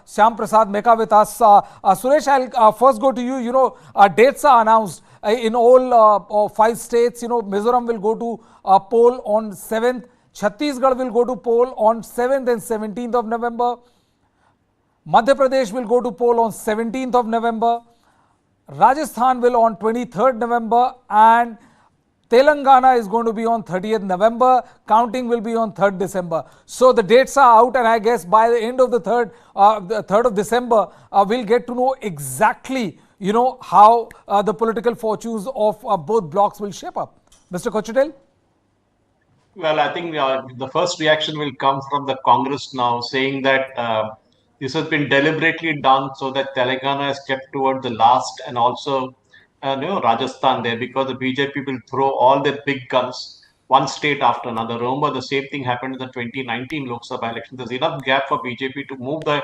S1: Syam Prasad Meka with us. Suresh, I'll first go to you. Dates are announced in all 5 states. Mizoram will go to poll on 7th. Chhattisgarh will go to poll on 7th and 17th of November. Madhya Pradesh will go to poll on 17th of November. Rajasthan will on 23rd November, and Telangana is going to be on 30th November. Counting will be on 3rd December. So the dates are out, and I guess by the end of the 3rd of December, we'll get to know exactly, how the political fortunes of both blocs will shape up. Mr. Kochatil?
S4: Well, I think the first reaction will come from the Congress now, saying that this has been deliberately done so that Telangana is kept toward the last, and also Rajasthan there, because the BJP will throw all their big guns one state after another. Remember, the same thing happened in the 2019 Lok Sabha election. There's enough gap for BJP to move the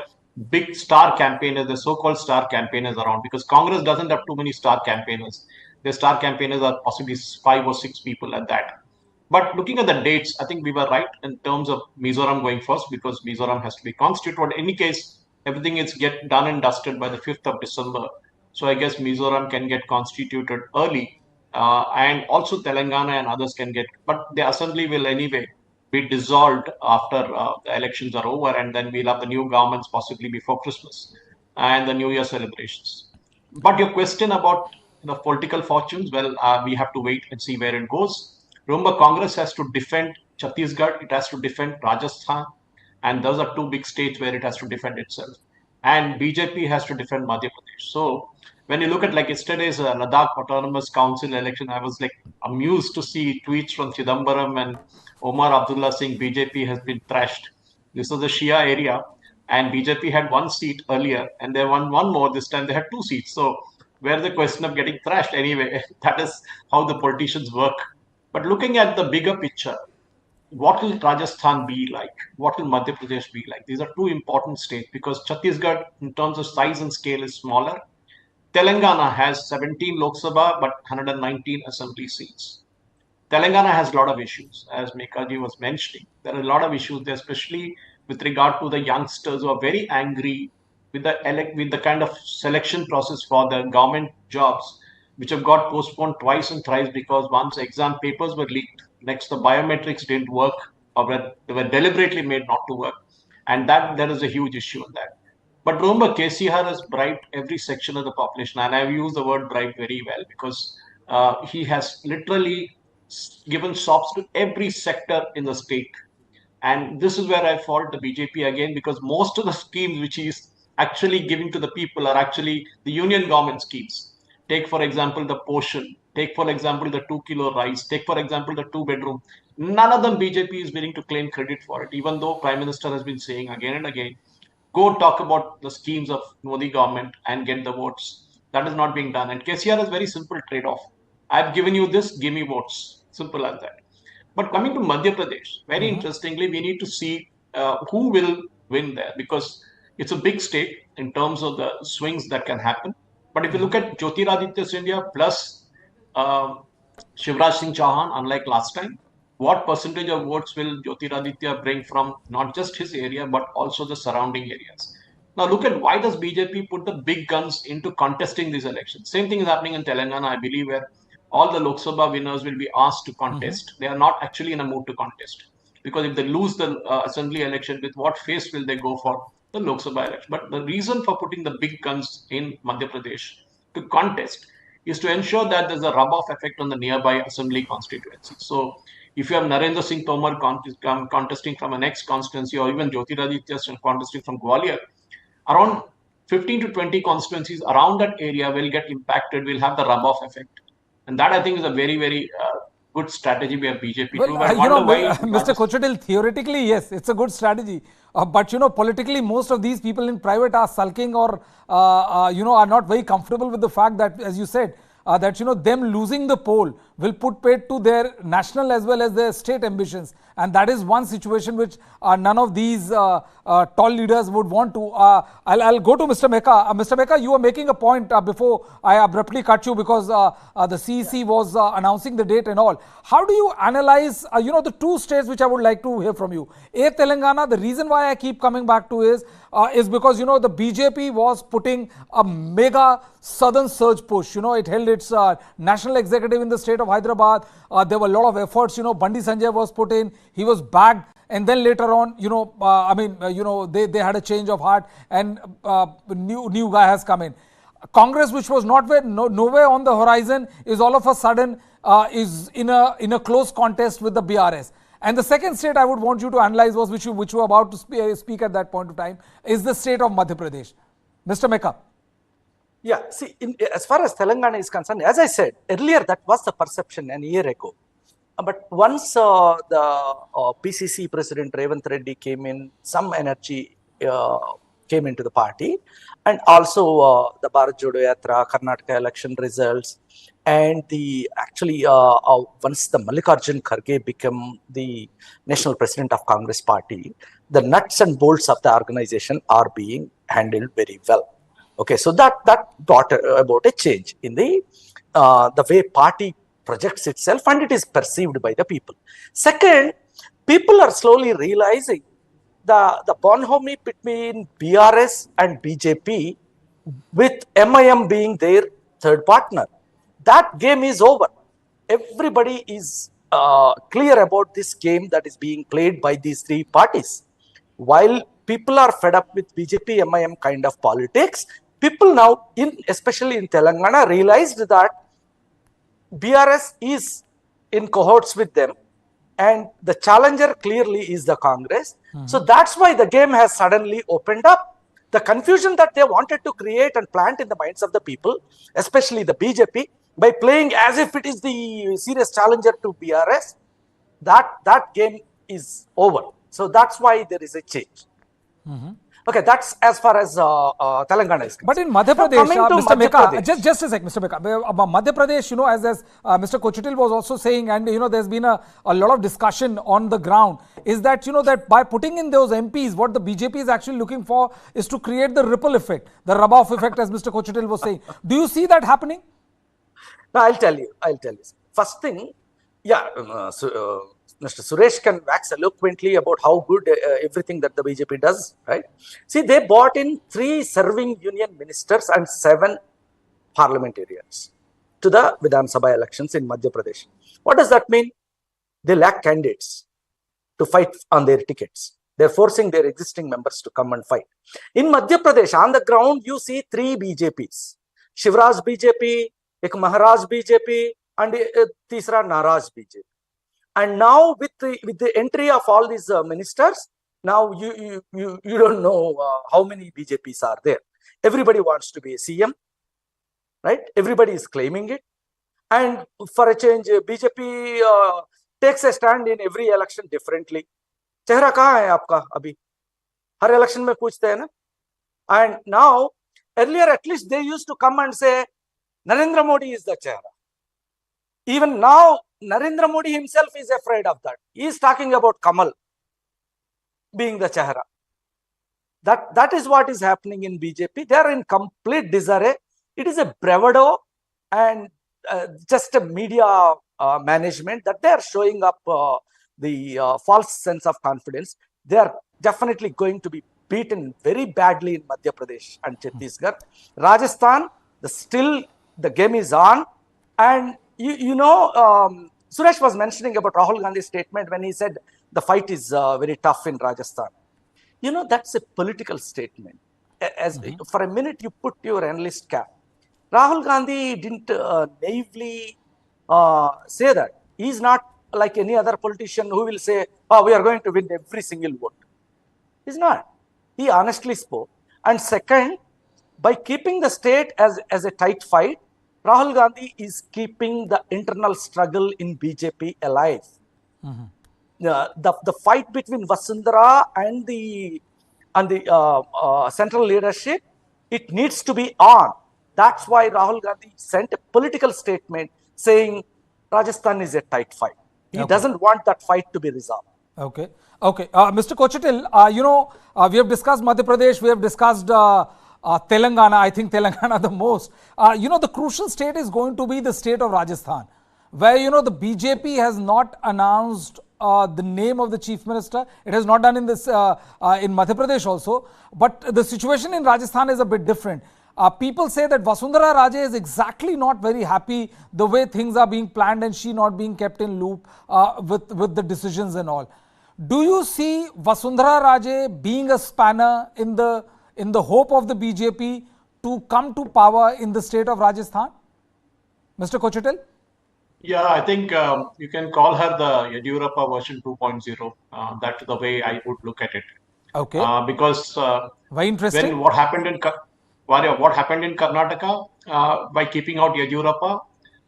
S4: big star campaigners, the so-called star campaigners around, because Congress doesn't have too many star campaigners. Their star campaigners are possibly 5 or 6 people at that. But looking at the dates, I think we were right in terms of Mizoram going first, because Mizoram has to be constituted. In any case, everything is get done and dusted by the 5th of December. So I guess Mizoram can get constituted early, and also Telangana and others can get. But the assembly will anyway be dissolved after the elections are over, and then we'll have the new governments possibly before Christmas and the New Year celebrations. But your question about the political fortunes, well, we have to wait and see where it goes. Remember, Congress has to defend Chhattisgarh, it has to defend Rajasthan, and those are 2 big states where it has to defend itself. And BJP has to defend Madhya Pradesh. So when you look at like yesterday's Ladakh Autonomous Council election, I was like amused to see tweets from Chidambaram and Omar Abdullah saying BJP has been trashed. This was the Shia area, and BJP had 1 seat earlier, and they won 1 more. This time they had 2 seats. So where's the question of getting thrashed anyway? That is how the politicians work. But looking at the bigger picture, what will Rajasthan be like? What will Madhya Pradesh be like? These are 2 important states, because Chhattisgarh, in terms of size and scale, is smaller. Telangana has 17 Lok Sabha, but 119 assembly seats. Telangana has a lot of issues, as Mekaji was mentioning. There are a lot of issues there, especially with regard to the youngsters who are very angry with the kind of selection process for the government jobs, which have got postponed twice and thrice, because once exam papers were leaked, next the biometrics didn't work, or they were deliberately made not to work, and that there is a huge issue in that. But remember, KCR has bribed every section of the population, and I've used the word bribe very well, because he has literally given sops to every sector in the state. And this is where I fault the BJP again, because most of the schemes which he is actually giving to the people are actually the union government schemes. Take, for example, the Poshan. Take, for example, the 2 kilo rice. Take, for example, the 2-bedroom. None of them BJP is willing to claim credit for it, even though Prime Minister has been saying again and again, go talk about the schemes of Modi government and get the votes. That is not being done. And KCR has very simple trade-off. I've given you this, give me votes. Simple as that. But coming to Madhya Pradesh, very interestingly, we need to see who will win there, because it's a big state in terms of the swings that can happen. But if you look at Jyotiraditya Scindia plus Shivraj Singh Chauhan, unlike last time, what percentage of votes will Jyotiraditya bring from not just his area, but also the surrounding areas? Now look at, why does BJP put the big guns into contesting these elections? Same thing is happening in Telangana, I believe, where all the Lok Sabha winners will be asked to contest. They are not actually in a mood to contest, because if they lose the assembly election, with what face will they go for the Lok Sabha election? But the reason for putting the big guns in Madhya Pradesh to contest is to ensure that there's a rub-off effect on the nearby assembly constituency. So if you have Narendra Singh Tomar contesting from an ex-constituency, or even Jyotiraditya contesting from Gwalior, around 15 to 20 constituencies around that area will get impacted, will have the rub-off effect. And that, I think, is a very, very good strategy by BJP
S1: Well,
S4: too. I wonder why
S1: Mr. Kochatil, theoretically, yes, it's a good strategy. But, politically, most of these people in private are sulking or, are not very comfortable with the fact that, as you said, that, them losing the poll will put paid to their national as well as their state ambitions. And that is one situation which none of these tall leaders would want to. I'll go to Mr. Mecca. Mr. Mecca, you were making a point before I abruptly cut you because the CEC was announcing the date and all. How do you analyze, the two states which I would like to hear from you? A, Telangana, the reason why I keep coming back to is because, the BJP was putting a mega southern surge push. It held its national executive in the state of Hyderabad. There were a lot of efforts. Bandi Sanjay was put in. He was bagged. And then later on, they had a change of heart and new guy has come in. Congress, which was nowhere on the horizon, is all of a sudden is in a close contest with the BRS. And the second state I would want you to analyze was which you were about to speak at that point of time is the state of Madhya Pradesh. Mr. Mecca.
S5: Yeah, see, as far as Telangana is concerned, as I said earlier, that was the perception a year ago. But once the PCC President Revant Reddy came in, some energy came into the party, and also the Bharat Jodo Yatra, Karnataka election results, and once the Mallikarjun Kharge became the national president of Congress party, the nuts and bolts of the organization are being handled very well. Okay, so that brought about a change in the way party projects itself, and it is perceived by the people. Second, people are slowly realizing the bonhomie between BRS and BJP, with MIM being their third partner. That game is over. Everybody is clear about this game that is being played by these three parties. While people are fed up with BJP, MIM kind of politics, people now, especially in Telangana, realized that BRS is in cohorts with them, and the challenger clearly is the Congress. So that's why the game has suddenly opened up. The confusion that they wanted to create and plant in the minds of the people, especially the BJP, by playing as if it is the serious challenger to BRS, that game is over. So that's why there is a change. Okay, that's as far as Telangana is concerned.
S1: But in Madhya Pradesh, Mr. Mecca, just a sec, Mr. Mecca, Madhya Pradesh, as Mr. Kochatil was also saying, and there's been a lot of discussion on the ground, is that that by putting in those MPs, what the BJP is actually looking for is to create the ripple effect, the rub-off effect, as Mr. Kochatil was saying. Do you see that happening?
S5: No, I'll tell you. First thing, Mr. Suresh can wax eloquently about how good everything that the BJP does, right? See, they brought in 3 serving union ministers and 7 parliamentarians to the Vidhan Sabha elections in Madhya Pradesh. What does that mean? They lack candidates to fight on their tickets. They're forcing their existing members to come and fight. In Madhya Pradesh, on the ground, you see 3 BJPs. Shivraj BJP, ek Maharaj BJP, and Tisra Naraj BJP. And now with the entry of all these ministers, now you don't know how many BJPs are there. Everybody wants to be a CM, right? Everybody is claiming it. And for a change, BJP takes a stand in every election differently. Chehra kahan hai aapka abhi? Har election mein puchte hai na? And now, earlier at least they used to come and say, Narendra Modi is the chehra. Even now, Narendra Modi himself is afraid of that. He is talking about Kamal being the chehra. That is what is happening in BJP. They are in complete disarray. It is a bravado and just a media management that they are showing up the false sense of confidence. They are definitely going to be beaten very badly in Madhya Pradesh and Chhattisgarh. Rajasthan, the game is on. And Suresh was mentioning about Rahul Gandhi's statement when he said the fight is very tough in Rajasthan. That's a political statement. For a minute, you put your analyst cap. Rahul Gandhi didn't naively say that. He's not like any other politician who will say, oh, we are going to win every single vote. He's not. He honestly spoke. And second, by keeping the state as a tight fight, Rahul Gandhi is keeping the internal struggle in BJP alive. The fight between Vasundhara and the central leadership, it needs to be on. That's why Rahul Gandhi sent a political statement saying Rajasthan is a tight fight. He doesn't want that fight to be resolved.
S1: Okay. Okay. Mr. Kochatil, we have discussed Madhya Pradesh, we have discussed Telangana, I think Telangana the most. The crucial state is going to be the state of Rajasthan, where, the BJP has not announced the name of the chief minister. It has not done in this, in Madhya Pradesh also. But the situation in Rajasthan is a bit different. People say that Vasundhara Raje is exactly not very happy the way things are being planned and she not being kept in loop with the decisions and all. Do you see Vasundhara Raje being a spanner in the hope of the BJP to come to power in the state of Rajasthan? Mr. Kochatil?
S4: Yeah, I think you can call her the Yediyurappa version 2.0. That's the way I would look at it.
S1: Okay.
S4: Because
S1: very interesting.
S4: When what happened in Karnataka by keeping out Yediyurappa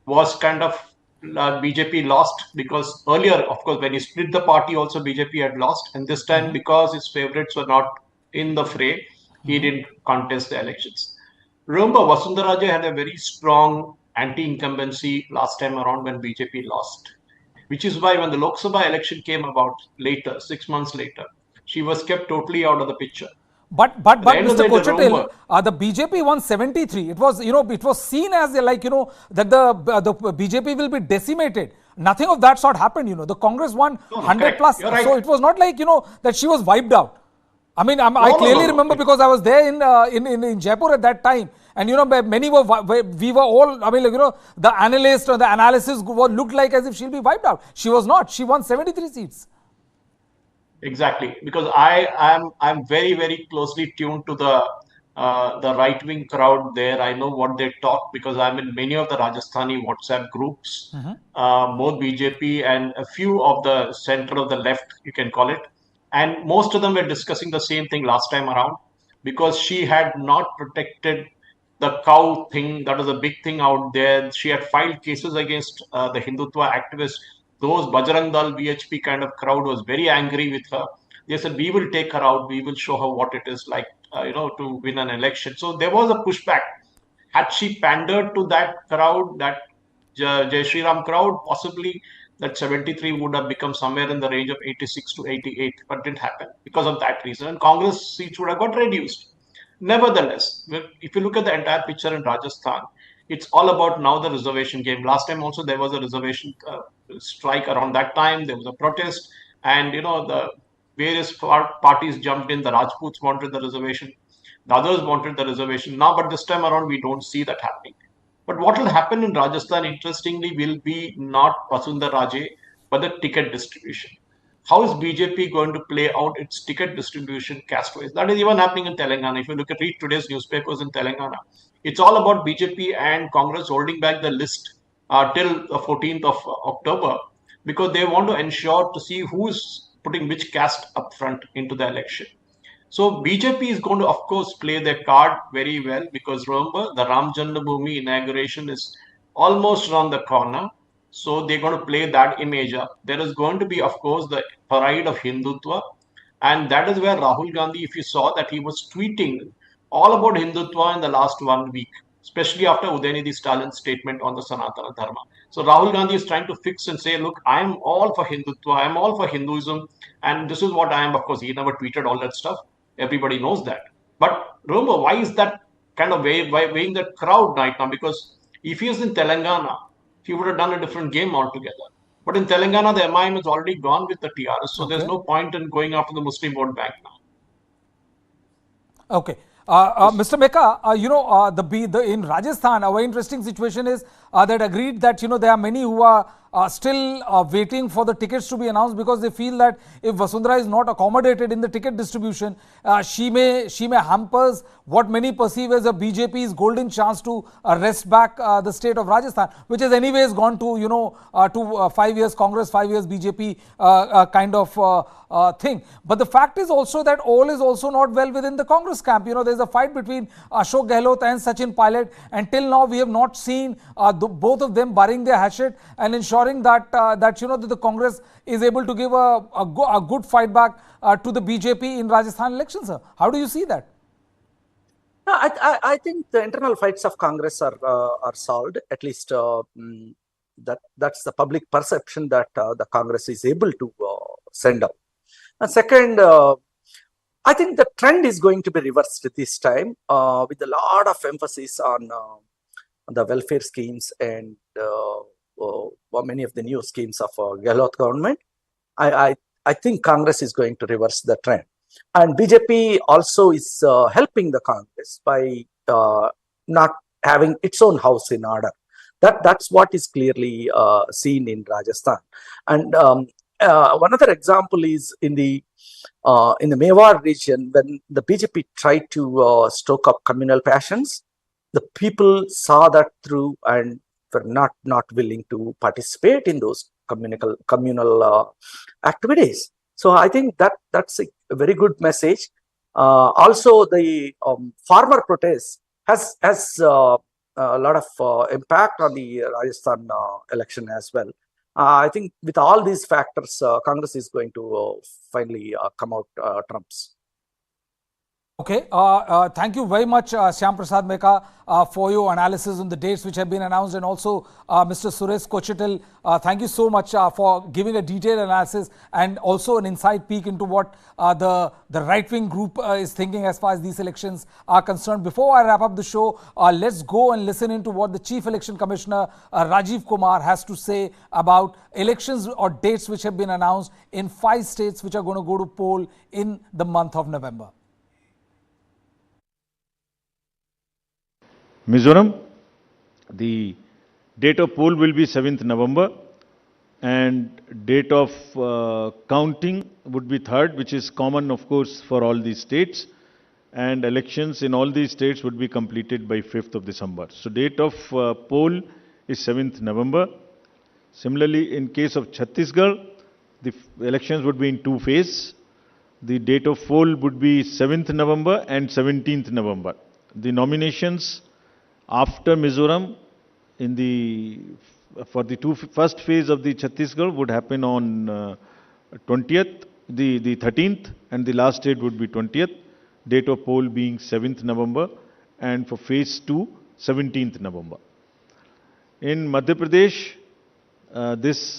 S4: was kind of BJP lost, because earlier, of course, when he split the party, also BJP had lost, and this time because his favorites were not in the fray, he didn't contest the elections. Remember, Vasundhara Raje had a very strong anti-incumbency last time around when BJP lost, which is why when the Lok Sabha election came about later, 6 months later, she was kept totally out of the picture.
S1: But Mr. Kochatil, the BJP won 73. It was, it was seen as like, that the BJP will be decimated. Nothing of that sort happened, The Congress won 100 plus. Right. So it was not like, that she was wiped out. I mean, I clearly remember because I was there in Jaipur at that time. And, many we were all, I mean, the analyst or the analysis looked like as if she'll be wiped out. She was not. She won 73 seats.
S4: Exactly, because I'm very, very closely tuned to the right-wing crowd there. I know what they talk because I'm in many of the Rajasthani WhatsApp groups, both BJP and a few of the center of the left, you can call it. And most of them were discussing the same thing last time around, because she had not protected the cow thing. That was a big thing out there. She had filed cases against the Hindutva activists. Those Bajrang Dal, BHP kind of crowd was very angry with her. They said, we will take her out. We will show her what it is like, to win an election. So there was a pushback. Had she pandered to that crowd, that Jai Shri Ram crowd, possibly that 73 would have become somewhere in the range of 86 to 88, but it didn't happen because of that reason. And Congress seats would have got reduced. Nevertheless, if you look at the entire picture in Rajasthan, it's all about now the reservation game. Last time also there was a reservation strike around that time. There was a protest, and the various parties jumped in. The Rajputs wanted the reservation, the others wanted the reservation. Now, but this time around we don't see that happening. But what will happen in Rajasthan, interestingly, will be not Vasundhara Raje, but the ticket distribution. How is BJP going to play out its ticket distribution caste-wise? That is even happening in Telangana. If you read today's newspapers in Telangana, it's all about BJP and Congress holding back the list till the 14th of October, because they want to ensure to see who is putting which caste up front into the election. So BJP is going to, of course, play their card very well, because remember, the Ram Janmabhoomi inauguration is almost around the corner. So they're going to play that image up. There is going to be, of course, the pride of Hindutva. And that is where Rahul Gandhi, if you saw that he was tweeting all about Hindutva in the last 1 week, especially after Udayanidhi Stalin's statement on the Sanatana Dharma. So Rahul Gandhi is trying to fix and say, look, I am all for Hindutva, I am all for Hinduism, and this is what I am. Of course, he never tweeted all that stuff. Everybody knows that. But remember, why is that kind of weighing the crowd right now? Because if he is in Telangana, he would have done a different game altogether. But in Telangana, the MIM has already gone with the TRS, so there's no point in going after the Muslim vote bank now.
S1: Okay. Mr. Meka, in Rajasthan, a very interesting situation is that agreed that, there are many who are still waiting for the tickets to be announced, because they feel that if Vasundhara is not accommodated in the ticket distribution, she may hampers what many perceive as a BJP's golden chance to wrest back the state of Rajasthan, which has anyways gone to 5 years Congress, 5 years BJP kind of thing. But the fact is also that all is also not well within the Congress camp. There's a fight between Ashok Gehlot and Sachin Pilot, and till now we have not seen both of them burying their hatchet and ensuring that the Congress is able to give a good fight back to the BJP in Rajasthan elections, sir. How do you see that?
S5: No, I think the internal fights of Congress are solved. At least that's the public perception that the Congress is able to send out. And second, I think the trend is going to be reversed this time, with a lot of emphasis on the welfare schemes and many of the new schemes of Gehlot government. I think Congress is going to reverse the trend. And BJP also is helping the Congress by not having its own house in order. That's what is clearly seen in Rajasthan. And one other example is in the Mewar region, when the BJP tried to stoke up communal passions, the people saw that through and were not willing to participate in those communal activities. So I think that's a very good message. Also, the farmer protest has a lot of impact on the Rajasthan election as well. I think with all these factors, Congress is going to finally come out trumps.
S1: Okay, thank you very much, Shyam Prasad Meka, for your analysis on the dates which have been announced, and also Mr. Suresh Kochetil, thank you so much for giving a detailed analysis and also an inside peek into what the right-wing group is thinking as far as these elections are concerned. Before I wrap up the show, let's go and listen into what the Chief Election Commissioner Rajiv Kumar has to say about elections or dates which have been announced in 5 states which are going to go to poll in the month of November.
S3: Mizoram, the date of poll will be 7th November, and date of counting would be 3rd, which is common, of course, for all these states, and elections in all these states would be completed by 5th of December. So date of poll is 7th November. Similarly, in case of Chhattisgarh, the elections would be in 2 phases. The date of poll would be 7th November and 17th November. The nominations after Mizoram for the first phase of the Chhattisgarh would happen on 20th, the 13th, and the last date would be 20th. Date of poll being 7th November, and for phase 2, 17th November. In Madhya Pradesh, this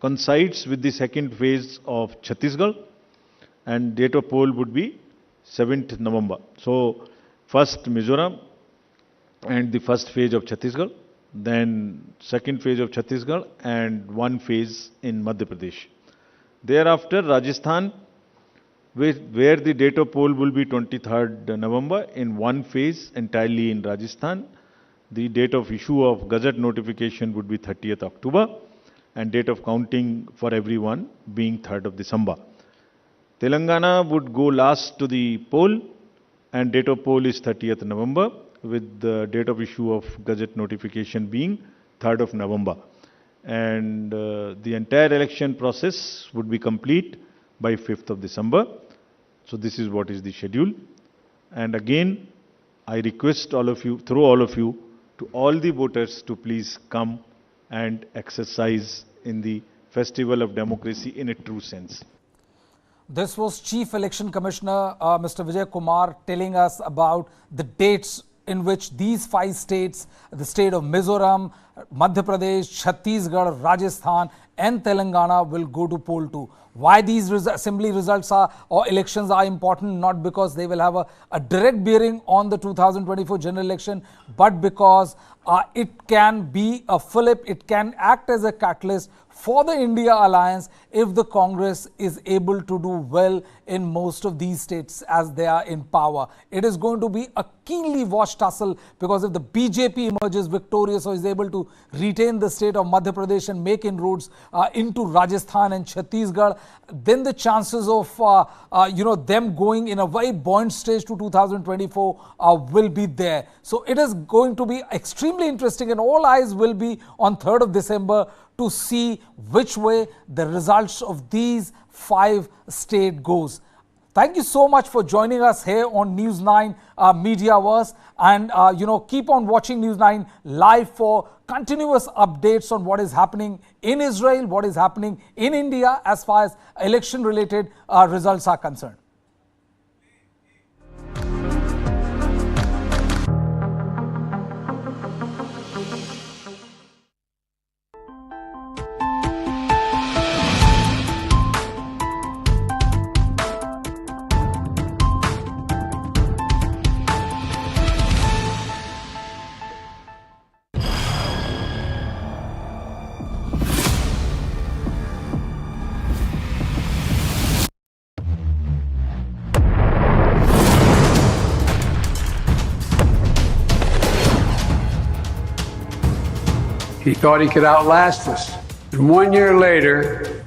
S3: coincides with the second phase of Chhattisgarh, and date of poll would be 7th November. So first Mizoram and the first phase of Chhattisgarh, then second phase of Chhattisgarh, and 1 phase in Madhya Pradesh. Thereafter, Rajasthan, where the date of poll will be 23rd November in 1 phase entirely in Rajasthan. The date of issue of Gazette notification would be 30th October, and date of counting for everyone being 3rd of December. Telangana would go last to the poll, and date of poll is 30th November, with the date of issue of Gazette notification being 3rd of November. And the entire election process would be complete by 5th of December. So this is what is the schedule. And again, I request all of you, through all of you, to all the voters to please come and exercise in the festival of democracy in a true sense.
S1: This was Chief Election Commissioner Mr. Vijay Kumar telling us about the dates in which these 5 states, the state of Mizoram, Madhya Pradesh, Chhattisgarh, Rajasthan and Telangana will go to poll to. Why these assembly results or elections are important, not because they will have a direct bearing on the 2024 general election, but because it can be a fillip, it can act as a catalyst for the India alliance if the Congress is able to do well in most of these states as they are in power. It is going to be a keenly watched tussle, because if the BJP emerges victorious or is able to retain the state of Madhya Pradesh and make inroads into Rajasthan and Chhattisgarh, then the chances of them going in a very buoyant stage to 2024 will be there. So it is going to be extremely interesting, and all eyes will be on 3rd of December to see which way the results of these 5 states goes. Thank you so much for joining us here on News9 Mediaverse, and keep on watching News9 live for continuous updates on what is happening in Israel, what is happening in India as far as election related results are concerned.
S8: He thought he could outlast us. And 1 year later,